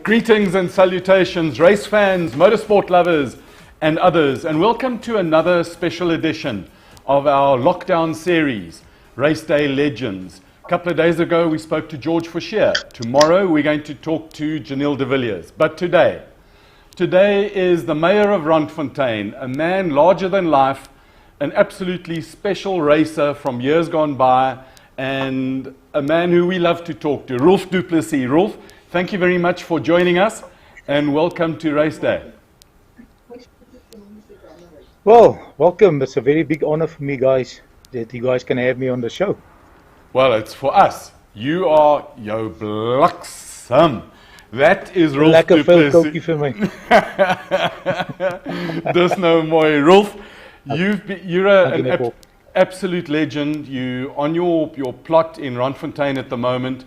Greetings and salutations, race fans, motorsport lovers, and others, and welcome to another special edition of our lockdown series, Raceday Legends. A couple of days ago, we spoke to George Fouchier. Tomorrow, we're going to talk to Janelle de Villiers. But today is the mayor of Randfontein, a man larger than life, an absolutely special racer from years gone by, and a man who we love to talk to, Roelf du Plessis. Roelf, thank you very much for joining us, and welcome to Raceday. Well, welcome. It's a very big honor for me, guys, that you guys can have me on the show. Well, it's for us. You are Jou Bliksem. That is Roelf Lekker du veel Plessis. koekie vir my. Dis nou mooi. Roelf, you're an Paul. absolute legend. You on your plot in Randfontein at the moment.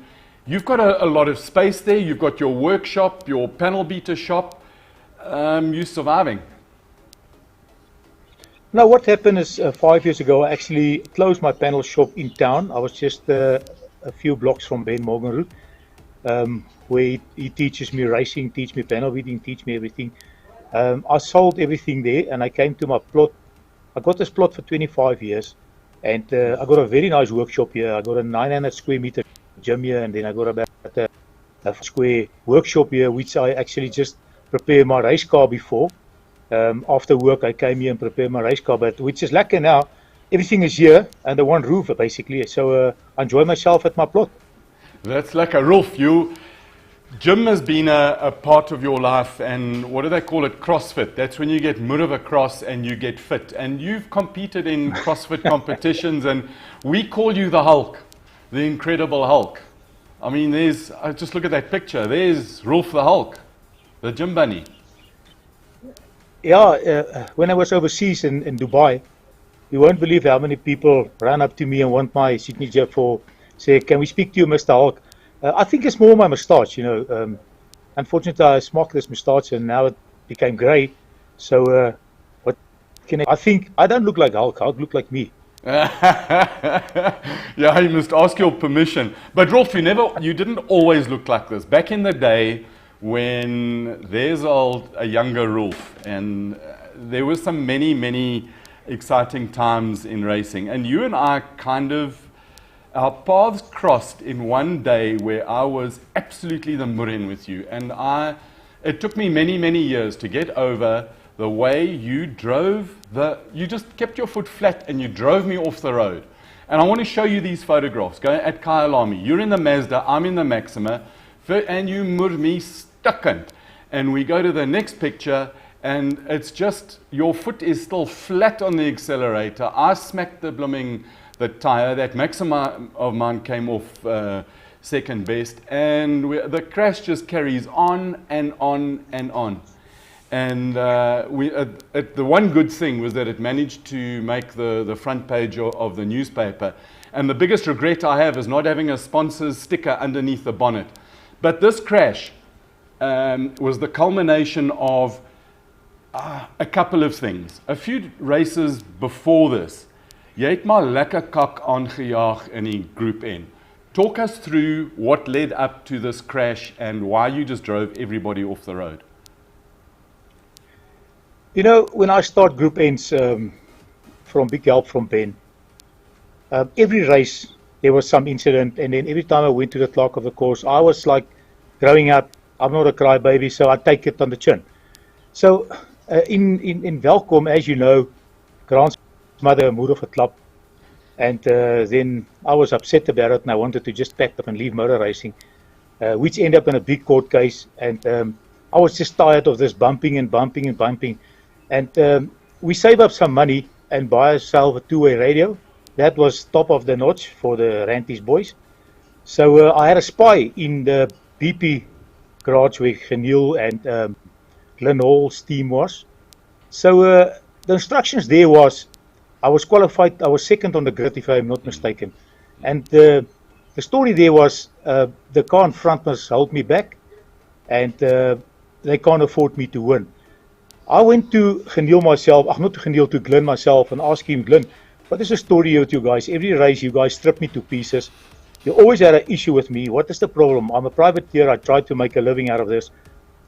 You've got a lot of space there. You've got your workshop, your panel beater shop. You're surviving. Now, what happened is 5 years ago, I actually closed my panel shop in town. I was just a few blocks from Ben Morgan Road, where he teaches me racing, teach me panel beating, teach me everything. I sold everything there, and I came to my plot. I got this plot for 25 years, and I got a very nice workshop here. I got a 900 square meter gym here, and then I got about a square workshop here, which I actually just prepared my race car before. After work, I came here and prepared my race car, but which is lekker now. Everything is here under one roof, basically. So I enjoy myself at my plot. That's like a Roelf. Gym has been a part of your life, and what do they call it? CrossFit. That's when you get mood of a cross and you get fit. And you've competed in CrossFit competitions, and we call you the Hulk, the Incredible Hulk. I mean, just look at that picture. There's Roelf the Hulk, the gym bunny. Yeah, when I was overseas in Dubai, you won't believe how many people ran up to me and want my signature say, can we speak to you, Mr. Hulk? I think it's more my moustache, you know. Unfortunately, I smoked this moustache and now it became grey. So, I think I don't look like Hulk. Hulk look like me. Yeah, you must ask your permission. But Roelf, you didn't always look like this. Back in the day, when there's a younger Roelf, and there were some many exciting times in racing, and you and I our paths crossed in one day where I was absolutely the murrin with you, and it took me many years to get over the way you you just kept your foot flat and you drove me off the road. And I want to show you these photographs. Go at Kyalami. You're in the Mazda, I'm in the Maxima, and you mur me stuckend. And we go to the next picture, and it's just, your foot is still flat on the accelerator. I smacked the tire. That Maxima of mine came off second best, and the crash just carries on and on and on. And the one good thing was that it managed to make the front page of the newspaper. And the biggest regret I have is not having a sponsor's sticker underneath the bonnet. But this crash was the culmination of a couple of things. A few races before this, jy het maar lekker kak aangejaag in die Group N. Talk us through what led up to this crash and why you just drove everybody off the road. You know, when I start Group N's from big help from Ben, every race there was some incident, and then every time I went to the clerk of the course, I was like, growing up, I'm not a crybaby, so I take it on the chin. So in Welkom, as you know, Grant's mother moved off a club, and then I was upset about it, and I wanted to just pack up and leave motor racing, which ended up in a big court case, and I was just tired of this bumping, and we saved up some money and buy ourselves a two-way radio. That was top of the notch for the Ranties boys. So I had a spy in the BP garage where Geniel and Glenn Hall's team was. So the instructions there was, I was qualified, I was second on the grid if I'm not mistaken. And the story there was, the car in front must hold me back, and they can't afford me to win. I went to Geniel myself, not to Geniel, to Glenn myself, and asked him, Glenn, what is the story with you guys? Every race you guys strip me to pieces. You always had an issue with me. What is the problem? I'm a privateer. I try to make a living out of this.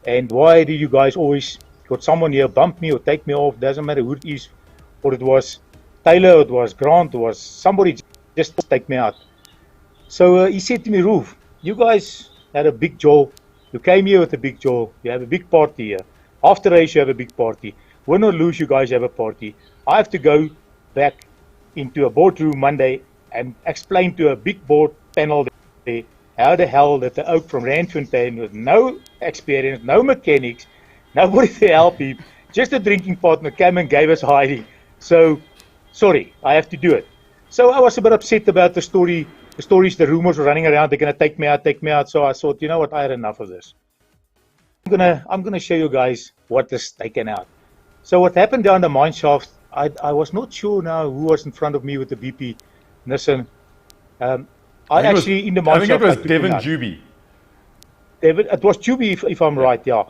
And why do you guys always got someone here bump me or take me off? Doesn't matter who it is. Or it was Taylor, it was Grant, it was somebody just take me out. So he said to me, Roelf, you guys had a big jaw. You came here with a big jaw. You have a big party here. After race, you have a big party. Win or lose, you guys have a party. I have to go back into a boardroom Monday and explain to a big board panel there how the hell that the oak from Randfontein with no experience, no mechanics, nobody to help him, just a drinking partner came and gave us hiding. So, sorry, I have to do it. So I was a bit upset about the stories, the rumors were running around, they're going to take me out. So I thought, you know what, I had enough of this. I'm gonna show you guys what is taken out. So what happened down the mine shaft, I was not sure now who was in front of me with the BP Nissan. I actually, in the mine shaft, I think it was Devin Juby. It was Juby, if I'm right, yeah.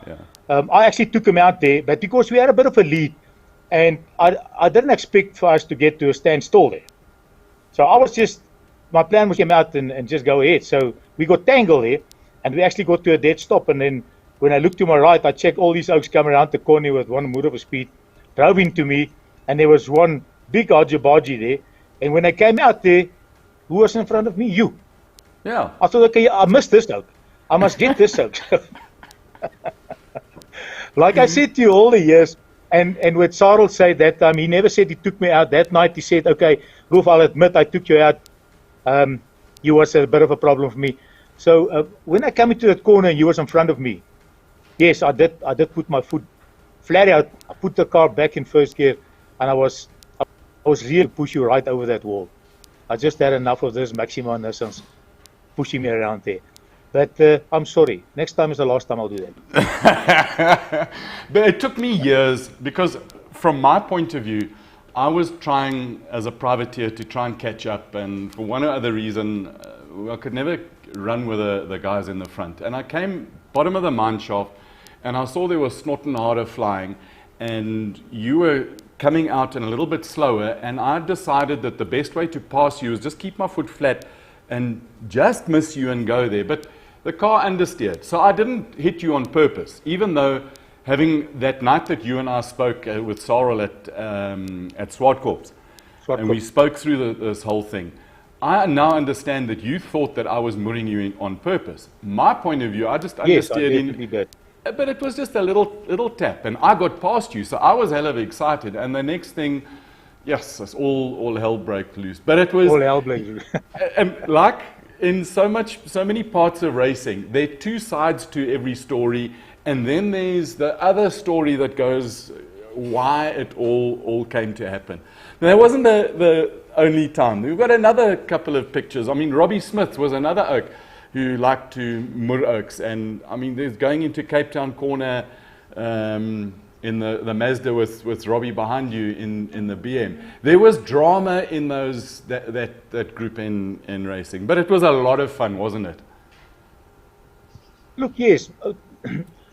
I actually took him out there, but because we had a bit of a lead, and I didn't expect for us to get to a standstill there. So I was just, my plan was to come out and just go ahead. So we got tangled there, and we actually got to a dead stop, and then when I looked to my right, I checked all these oaks come around the corner with one mood of a speed, drove into me, and there was one big argy-bargy there. And when I came out there, who was in front of me? You. Yeah. I thought, okay, I missed this oak. I must get this oak. Like I said to you all the years, and what Sarel said that time, he never said he took me out. That night he said, okay, Roelf, I'll admit I took you out. You was a bit of a problem for me. So when I came into that corner and you was in front of me, yes, I did put my foot flat out. I put the car back in first gear, and I was really push you right over that wall. I just had enough of this Maxima Nissans pushing me around there. But I'm sorry. Next time is the last time I'll do that. But it took me years because from my point of view, I was trying as a privateer to try and catch up, and for one or other reason, I could never run with the guys in the front. And I came bottom of the mine shaft, and I saw there was Snottenharder flying, and you were coming out and a little bit slower, and I decided that the best way to pass you is just keep my foot flat and just miss you and go there. But the car understeered, so I didn't hit you on purpose, even though having that night that you and I spoke with Sarel at Swartkorps, and we spoke through this whole thing, I now understand that you thought that I was mooring you on purpose. My point of view, I just understeered in. But it was just a little tap, and I got past you, so I was hell of excited. And the next thing, yes, it's all hell broke loose. But it was all hell broke loose. Like in so many parts of racing, there are two sides to every story, and then there's the other story that goes why it all came to happen. Now, that wasn't the only time. We've got another couple of pictures. I mean, Robbie Smith was another oak who liked to moor oaks, and I mean, there's going into Cape Town corner in the Mazda with Robbie behind you in the BM. There was drama in that group in racing, but it was a lot of fun, wasn't it? Look, yes,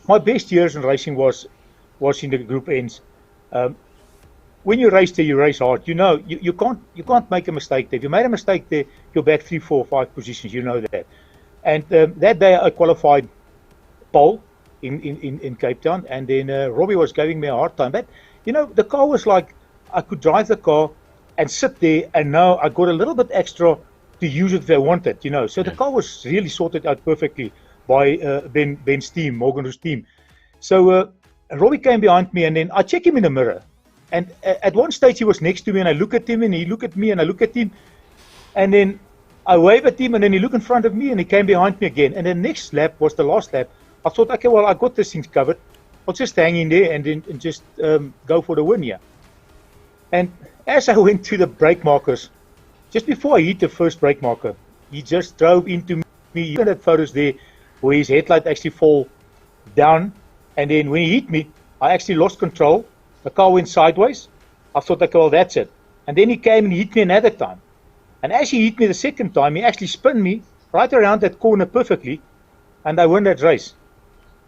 my best years in racing was in the group ends. When you race there, you race hard. You know, you can't make a mistake there. If you made a mistake there, you're back 3, 4, 5 positions. You know that. And that day I qualified pole in Cape Town, and then Robbie was giving me a hard time. But you know, the car was like I could drive the car and sit there, and now I got a little bit extra to use it if I wanted. You know, so the car was really sorted out perfectly by Ben's team, Morgan's team. So Robbie came behind me, and then I check him in the mirror. And at one stage he was next to me, and I look at him, and he look at me, and I look at him, and then I wave at him, and then he looked in front of me, and he came behind me again. And the next lap was the last lap. I thought, okay, well, I got this thing covered. I'll just hang in there and then just go for the win here. And as I went to the brake markers, just before I hit the first brake marker, he just drove into me. You can have photos there where his headlight actually fall down. And then when he hit me, I actually lost control. The car went sideways. I thought, okay, well, that's it. And then he came and hit me another time. And as he hit me the second time, he actually spun me right around that corner perfectly, and I won that race.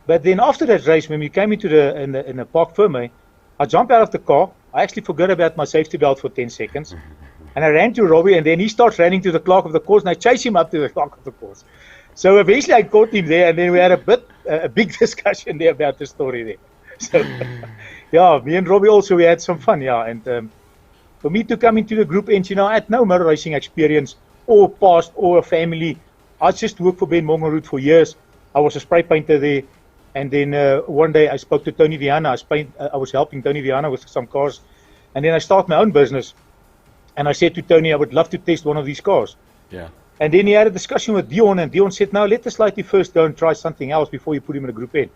But then after that race, when we came into the Park Ferme, I jumped out of the car. I actually forgot about my safety belt for 10 seconds. And I ran to Robbie, and then he starts running to the clerk of the course, and I chase him up to the clerk of the course. So eventually I caught him there, and then we had a big discussion there about the story there. So, yeah, me and Robbie also, we had some fun, yeah. And for me to come into the group ends, I had no motor racing experience or past or a family. I just worked for Ben Morgan Route for years. I was a spray painter there. And then one day I spoke to Tony Viana. I was helping Tony Viana with some cars. And then I started my own business. And I said to Tony, I would love to test one of these cars. Yeah. And then he had a discussion with Dion. And Dion said, no, let the slightly first go and try something else before you put him in a group N.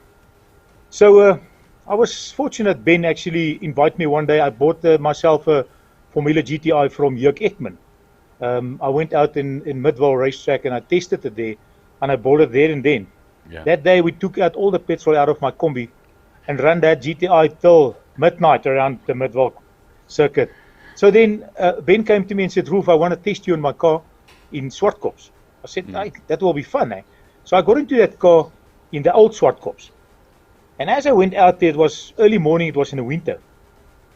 So I was fortunate Ben actually invited me one day. I bought myself a Formula GTI from Jörg Ekman. I went out in Midwell racetrack and I tested it there. And I bought it there and then. Yeah. That day we took out all the petrol out of my combi and ran that GTI till midnight around the Midwell circuit. So then Ben came to me and said, Roelf, I want to test you in my car in Swartkops. I said, hey, that will be fun. Eh? So I got into that car in the old Swartkops. And as I went out there, it was early morning, it was in the winter.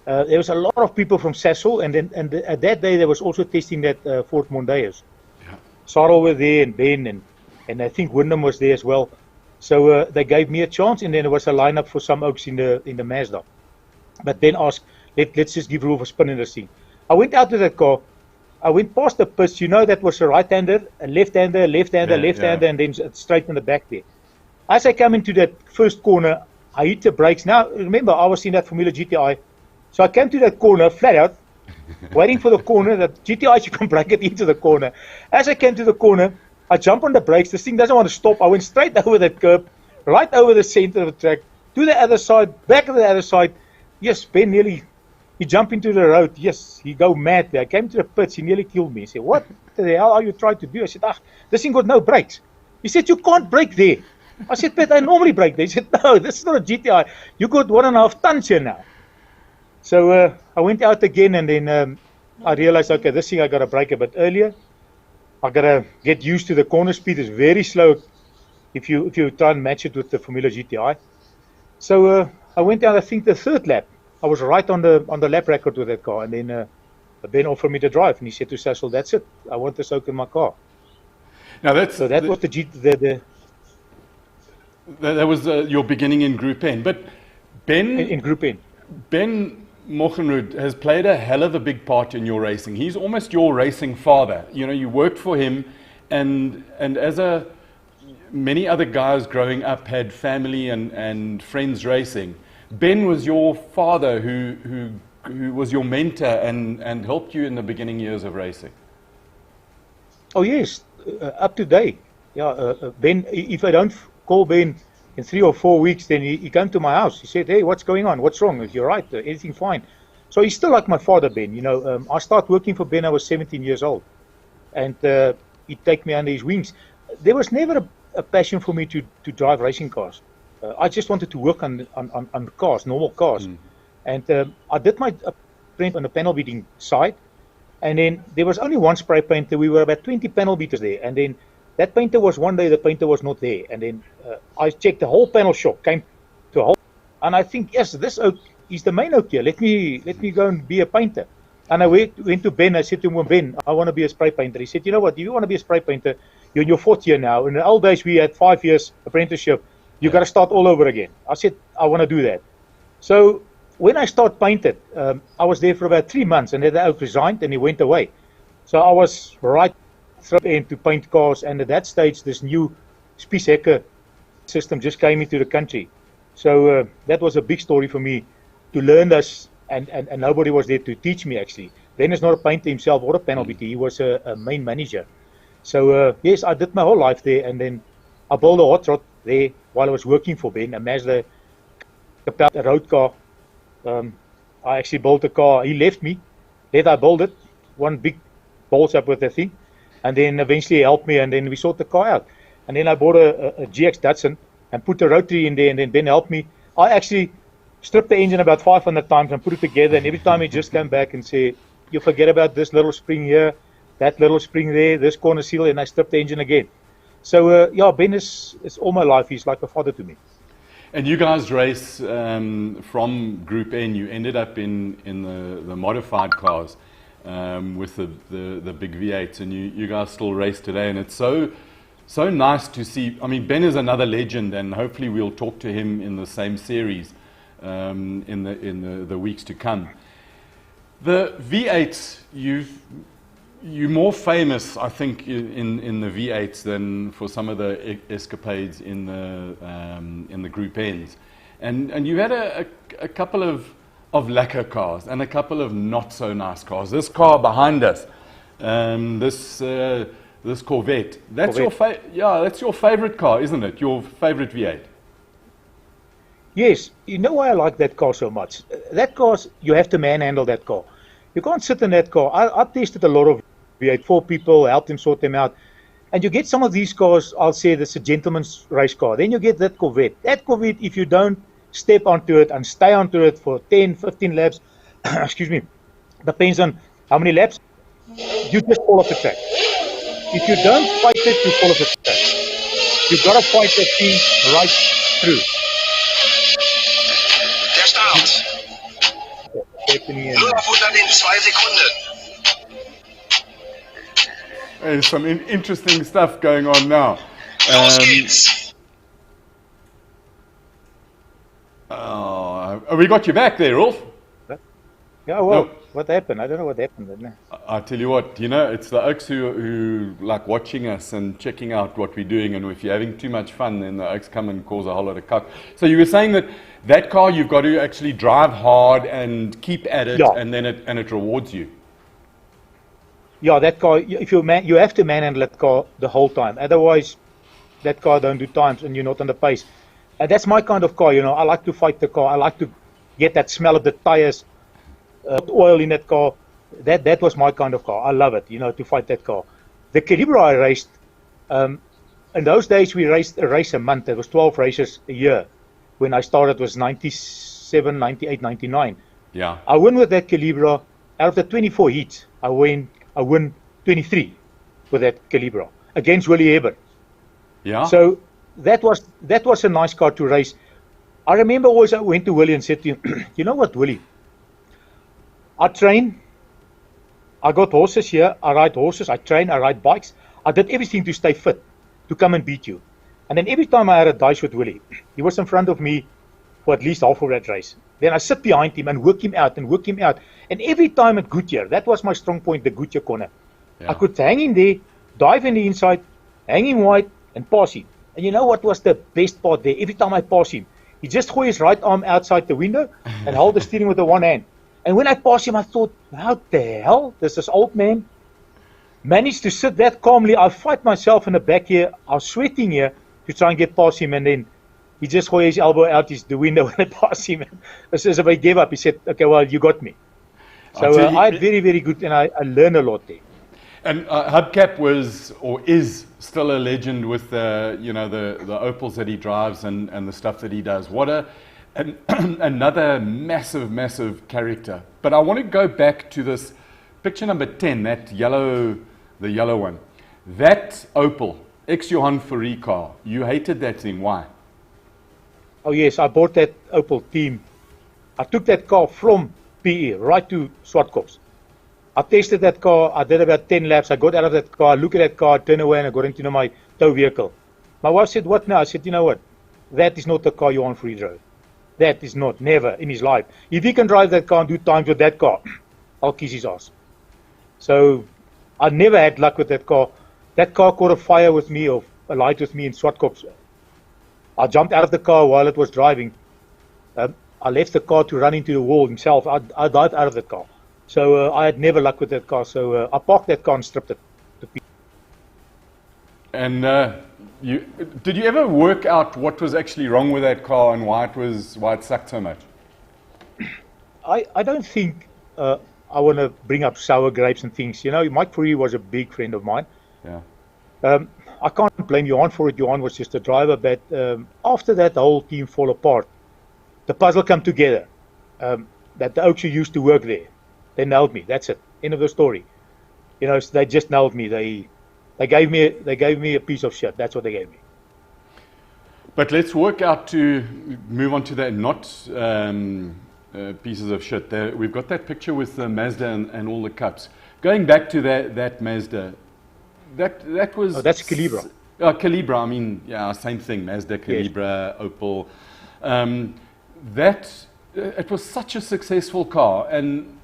There was a lot of people from Sasol, and at that day there was also testing that Ford Mondeos. Yeah. Sarah was there and Ben and I think Wyndham was there as well. So they gave me a chance, and then there was a lineup for some oaks in the Mazda. But Ben asked, let's just give Roelf a spin in the scene. I went out to that car. I went past the pits. That was a right-hander, a left-hander, left-hander, left-hander, and then straight in the back there. As I come into that first corner, I hit the brakes. Now, remember, I was in that Formula GTI. So I came to that corner, flat out, waiting for the corner. That GTI, you can break it into the corner. As I came to the corner, I jump on the brakes. This thing doesn't want to stop. I went straight over that curb, right over the center of the track, to the other side, back to the other side. Yes, Ben nearly, he jumped into the road. Yes, he go mad there. I came to the pits. He nearly killed me. He said, what the hell are you trying to do? I said, this thing got no brakes. He said, you can't brake there. I said, but I normally brake there. He said, no, this is not a GTI. You got 1.5 tons here now. So I went out again, and then I realized, okay, this thing I got to brake a bit earlier. I got to get used to the corner speed. It's very slow if you try and match it with the Formula GTI. So I went out, I think, the third lap. I was right on the lap record with that car. And then Ben offered me to drive. And he said to Cecil, that's it. I want this oak in my car. Now was the that was your beginning in Group N. But Ben... In Group N. Ben Morgenrud has played a hell of a big part in your racing. He's almost your racing father. You worked for him, and as many other guys growing up had family and friends racing. Ben was your father who was your mentor and helped you in the beginning years of racing. Oh yes, up to date. Yeah, Ben. If I don't call Ben in 3 or 4 weeks, then he came to my house. He said, hey, what's going on? What's wrong? You're right. Everything fine. So he's still like my father, Ben. I started working for Ben, I was 17 years old. And he'd take me under his wings. There was never a passion for me to drive racing cars. I just wanted to work on cars, normal cars. And I did my print on the panel beating side. And then there was only one spray painter. We were about 20 panel beaters there. And then that painter was one day, the painter was not there. And then I checked the whole panel shop, came to a whole, and I think, yes, this oak is the main oak here. Let me go and be a painter. And I went to Ben. I said to him, Ben, I want to be a spray painter. He said, you know what, if you want to be a spray painter, you're in your 4th year now. In the old days, we had 5 years apprenticeship. You got to start all over again. I said, I want to do that. So when I started painted, I was there for about 3 months, and then the oak resigned and he went away. So I was right in to paint cars, and at that stage, this new Spieshecker system just came into the country. So that was a big story for me to learn this, and nobody was there to teach me actually. Ben is not a painter himself or a panel beater. He was a main manager. So yes, I did my whole life there, and then I built a hot rod there while I was working for Ben, a Mazda, a road car. I actually built a car. He left me. Then I built it. One big balls up with the thing. And then eventually he helped me, and then we sorted the car out. And then I bought a GX Datsun and put a rotary in there, and then Ben helped me. I actually stripped the engine about 500 times and put it together, and every time he just came back and said, you forget about this little spring here, that little spring there, this corner seal, and I stripped the engine again. So yeah, Ben is all my life. He's like a father to me. And you guys race from Group N. You ended up in the modified cars. with the big V8s, and you guys still race today, and it's so nice to see. I mean, Ben is another legend, and hopefully we'll talk to him in the same series in the weeks to come. The V8s, you're more famous, I think, in the V8s than for some of the escapades in the Group Ns, and you had a couple of lacquer cars and a couple of not so nice cars. This car behind us, this Corvette. That's your favorite car, isn't it? Your favorite V8. Yes, you know why I like that car so much? That car, you have to manhandle that car. You can't sit in that car. I tested a lot of V8 for people, helped them sort them out. And you get some of these cars, I'll say that's a gentleman's race car. Then you get that Corvette. That Corvette, if you don't step onto it and stay onto it for 10, 15 laps, excuse me, depends on how many laps, you just fall off the track. If you don't fight it, you fall off the track. You've got to fight that thing right through. Der Start. 0 auf 100 in 2 Sekunden. There's some interesting stuff going on now. Los geht's. We got you back there, Rolf. Yeah, well, No. what happened? I don't know what happened. I tell you what, it's the oaks who like watching us and checking out what we're doing, and if you're having too much fun, then the oaks come and cause a whole lot of cuck. So you were saying that car, you've got to actually drive hard and keep at it, Yeah. and then it rewards you. Yeah, that car, if you have to manhandle that car the whole time. Otherwise, that car don't do times and you're not on the pace. And that's my kind of car, I like to fight the car. I like to get that smell of the tires, oil in that car. That was my kind of car. I love it, to fight that car. The Calibra I raced, in those days we raced a race a month. There was 12 races a year. When I started, it was 97, 98, 99. Yeah. I won with that Calibra. Out of the 24 heats, I won 23 with that Calibra against Willie Hebert. Yeah. So that was a nice car to race. I remember always I went to Willie and said to him, you know what, Willie? I train, I got horses here, I ride horses, I train, I ride bikes. I did everything to stay fit, to come and beat you. And then every time I had a dice with Willie, he was in front of me for at least half of that race. Then I sit behind him and work him out and work him out. And every time at Goodyear, that was my strong point, the Goodyear corner. Yeah. I could hang him there, dive in the inside, hang him wide, and pass him. And you know what was the best part there? Every time I pass him, he just threw his right arm outside the window and hold the steering with the one hand. And when I passed him, I thought, how the hell does this old man manage to sit that calmly? I fight myself in the back here. I was sweating here to try and get past him, and then he just threw his elbow out the window when I passed him. As if I gave up, he said, okay, well, you got me. So I had very, very good, and I learned a lot there. And Hubcap was or is still a legend with the Opals that he drives and the stuff that he does. What another massive character. But I want to go back to this picture number 10, the yellow one. That Opel, ex-Johan Fourie car. You hated that thing. Why? Oh yes, I bought that Opel team. I took that car from PE right to Swartkops. I tested that car, I did about 10 laps, I got out of that car, I looked at that car, turned away and I got into my tow vehicle. My wife said, what now? I said, you know what? That is not the car Johan Fourie drove. That is not, never in his life. If he can drive that car and do times with that car, I'll kiss his ass. So I never had luck with that car. That car caught a fire with me, or a light with me in Swartkops. I jumped out of the car while it was driving. I left the car to run into the wall himself. I dived out of the car. So I had never luck with that car. So I parked that car and stripped it. And did you ever work out what was actually wrong with that car and why it sucked so much? I don't think I want to bring up sour grapes and things. Mike Fourie was a big friend of mine. Yeah. I can't blame Johan for it. Johan was just a driver. But after that, the whole team fall apart. The puzzle come together. That the Oaks who used to work there, they nailed me. That's it. End of the story. They just nailed me. They gave me a piece of shit. That's what they gave me. But let's work out to move on to that not pieces of shit. We've got that picture with the Mazda and all the cups. Going back to that Mazda, that was... Oh, that's Calibra. Calibra, I mean, yeah, same thing. Mazda, Calibra, yes. Opel. It was such a successful car, and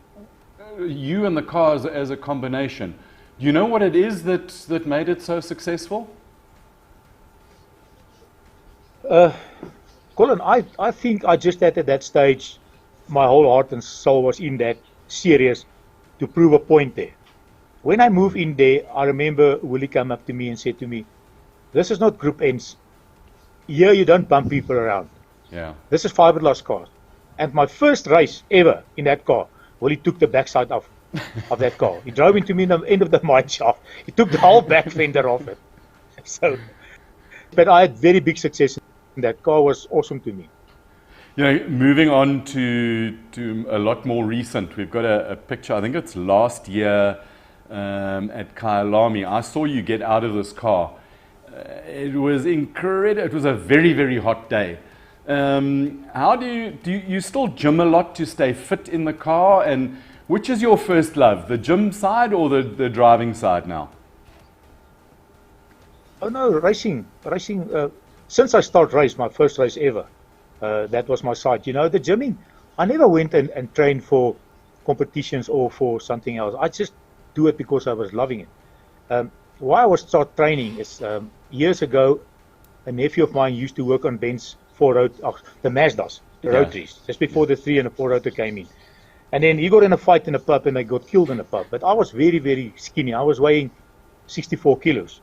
you and the car as a combination. Do you know what it is that made it so successful? Colin, I think I just at that stage, my whole heart and soul was in that series to prove a point there. When I moved in there, I remember Willie came up to me and said to me, "This is not Group N's. Here you don't bump people around. Yeah. This is fiberglass cars." And my first race ever in that car, Willie took the backside off of that car. He drove into me in the end of the mine shaft. He took the whole back fender off it. So, but I had very big success. That car was awesome to me. You know, moving on to a lot more recent, we've got a picture, I think it's last year at Kyalami. I saw you get out of this car. It was incredible. It was a very, very hot day. How do you still gym a lot to stay fit in the car? And which is your first love, the gym side or the driving side now? Oh no, racing. Since I started race, my first race ever, that was my side. You know, the gymming, I never went and trained for competitions or for something else. I just do it because I was loving it. Why I was start training is years ago, a nephew of mine used to work on Ben's the Mazdas, the rotaries, just before the 3 and the 4 rotor came in. And then he got in a fight in a pub and they got killed in a pub. But I was very, very skinny. I was weighing 64 kilos.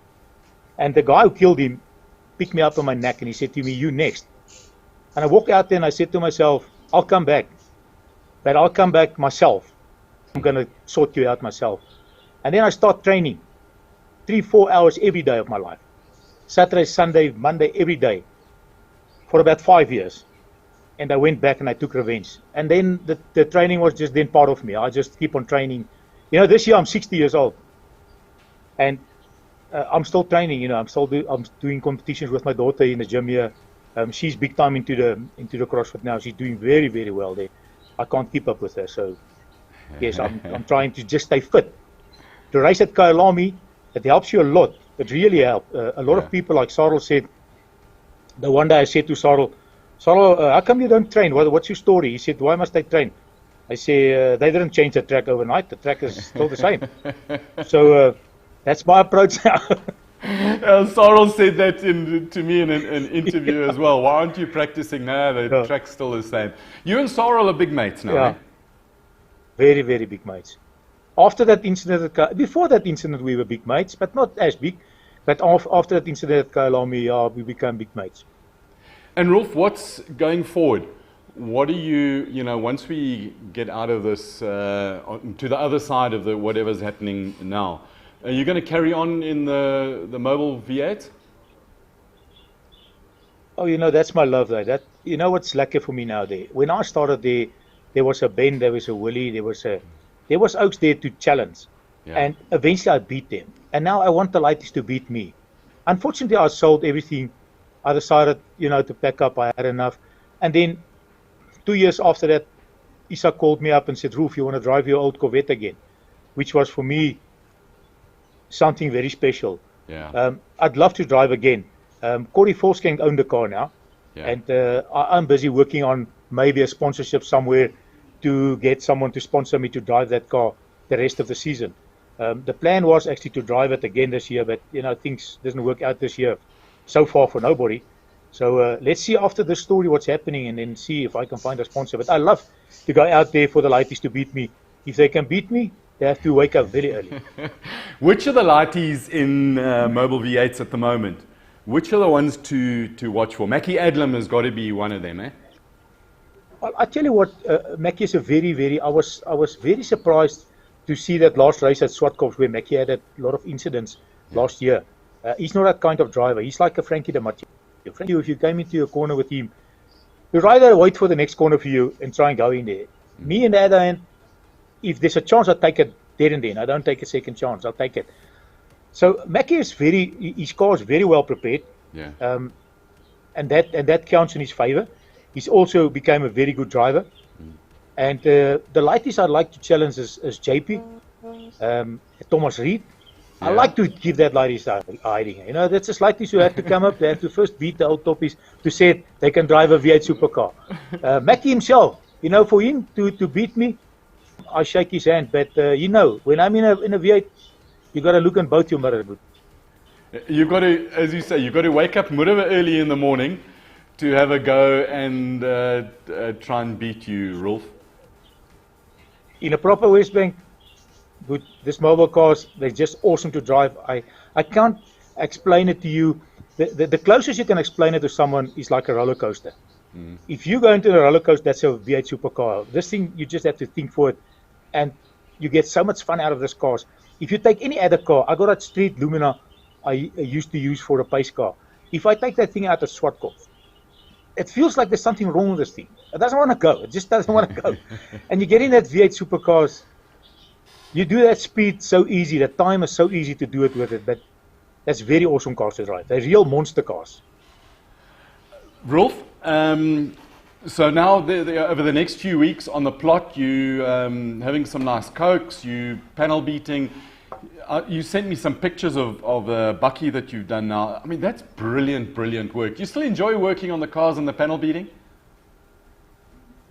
And the guy who killed him picked me up on my neck and he said to me, "You next." And I walked out there and I said to myself, "I'll come back. But I'll come back myself. I'm going to sort you out myself." And then I start training 3-4 hours every day of my life. Saturday, Sunday, Monday, every day. For about 5 years. And I went back and I took revenge. And then the training was just then part of me. I just keep on training. You know, this year I'm 60 years old. And I'm still training, you know. I'm doing competitions with my daughter in the gym here. She's big time into the CrossFit now. She's doing very, very well there. I can't keep up with her. So, yes, I'm trying to just stay fit. To race at Kyalami, it helps you a lot. It really helps. A lot of people, like Sarel said, the one day I said to Sarel, how come you don't train? What's your story? He said, "Why must I train?" I say, they didn't change the track overnight. The track is still the same. So that's my approach now. Sarel said that to me in an interview as well. "Why aren't you practicing now? The track's still the same." You and Sarel are big mates now. Yeah. Very, very big mates. After that incident, before that incident we were big mates, but not as big. But after that incident at Kyalami, we became big mates. And Roelf, what's going forward? What do you know, once we get out of this, to the other side of whatever's happening now, are you going to carry on in the mobile V8? Oh, you know, that's my love there. You know what's lucky for me now there? When I started there was a Ben, there was a Willie, there was Oaks there to challenge. Yeah. And eventually I beat them. And now I want the ladies to beat me. Unfortunately, I sold everything. I decided, you know, to pack up. I had enough. And then 2 years after that, Isa called me up and said, "Roelf, you want to drive your old Corvette again?" Which was for me something very special. Yeah. I'd love to drive again. Corey Volskank owned the car now. Yeah. And I'm busy working on maybe a sponsorship somewhere to get someone to sponsor me to drive that car the rest of the season. The plan was actually to drive it again this year, but you know, things doesn't work out this year so far for nobody. So let's see after this story what's happening and then see if I can find a sponsor. But I love to go out there for the lighties to beat me. If they can beat me, they have to wake up very early. Which are the lighties in mobile V8s at the moment? Which are the ones to watch for? Mackie Adlam has got to be one of them, eh? Well, I tell you what, Mackie is a I was very surprised to see that last race at Swartkops where Mackie had a lot of incidents last year. He's not that kind of driver. He's like a Frankie de Mathieu. Frankie, if you came into a corner with him, you'd rather wait for the next corner for you and try and go in there. Me and the other hand, if there's a chance, I'll take it there and then. I don't take a second chance. I'll take it. So Mackie is his car is very well prepared. Yeah. And that counts in his favor. He's also become a very good driver. And the lighties I'd like to challenge is JP, Thomas Reed. I like to give that lighties hiding. You know, that's just lighties who have to come up. They have to first beat the old toppies to say they can drive a V8 supercar. Mackie himself, you know, for him to beat me, I shake his hand. But you know, when I'm in a V8, you got to look in both your mirrors. You've got to, as you say, you've got to wake up early in the morning to have a go and try and beat you, Roelf. In a proper Westbank, with this mobile cars, they're just awesome to drive. I can't explain it to you. The closest you can explain it to someone is like a roller coaster. If you go into a roller coaster, that's a V8 supercar. This thing, you just have to think for it, and you get so much fun out of this cars. If you take any other car, I got a street Lumina I used to use for a pace car. If I take that thing out of Swartkop, it feels like there's something wrong with this thing. It doesn't want to go. It just doesn't want to go. And you get in that V8 supercars, you do that speed so easy. The time is so easy to do it with it. But that's very awesome cars to drive. They're real monster cars. Roelf, so now over the next few weeks on the plot, you having some nice cokes, you panel beating. You sent me some pictures of the bucky that you've done now. I mean, that's brilliant, brilliant work. Do you still enjoy working on the cars and the panel beating?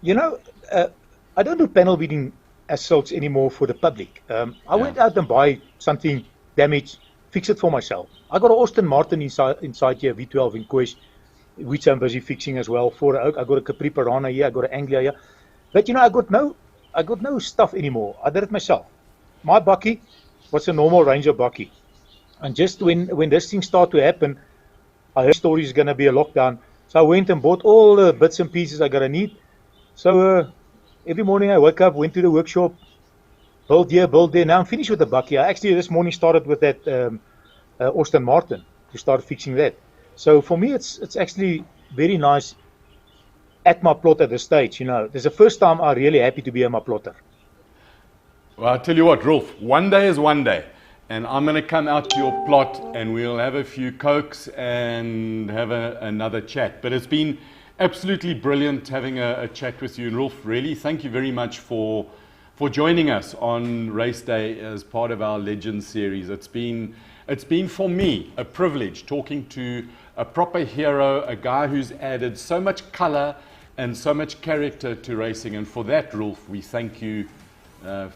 You know, I don't do panel beating as such anymore for the public. I went out and buy something damaged, fix it for myself. I got an Aston Martin inside here, V12 in Quest, which I'm busy fixing as well. I got a Capri Piranha here, I got an Anglia here. But you know, I got no stuff anymore. I did it myself. My bucky was a normal Ranger bucky. And just when this thing started to happen, I heard stories is going to be a lockdown. So I went and bought all the bits and pieces I got to need. So every morning I woke up, went to the workshop, build here, build there. Now I'm finished with the bucky. I actually this morning started with that Aston Martin to start fixing that. So for me, it's actually very nice at my plot at this stage. You know, this is the first time I'm really happy to be at my plotter. Well, I'll tell you what, Roelf, one day is one day. And I'm going to come out to your plot and we'll have a few cokes and have another chat. But it's been absolutely brilliant having a chat with you. And Roelf, really, thank you very much for joining us on Raceday as part of our Legends series. It's been for me a privilege talking to a proper hero, a guy who's added so much color and so much character to racing. And for that, Roelf, we thank you.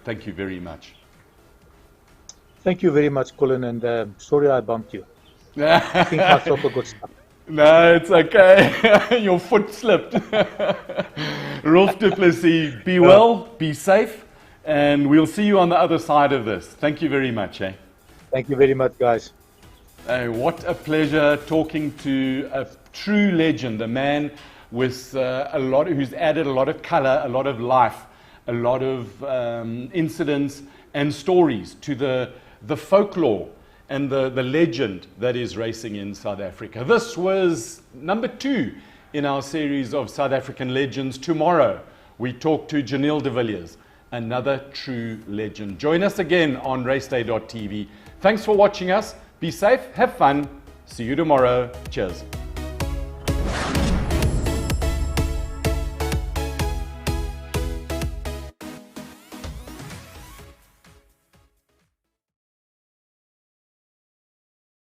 Thank you very much. Thank you very much, Colin, and sorry I bumped you. I think I felt a good stuff. No, it's okay. Your foot slipped. Roelf du Plessis, be well, be safe, and we'll see you on the other side of this. Thank you very much. Thank you very much, guys. What a pleasure talking to a true legend, a man with who's added a lot of color, a lot of life, a lot of incidents and stories to the folklore and the legend that is racing in South Africa. This was number 2 in our series of South African legends. Tomorrow we talk to Janelle de Villiers, another true legend. Join us again on raceday.tv. Thanks for watching us. Be safe, have fun. See you tomorrow. Cheers.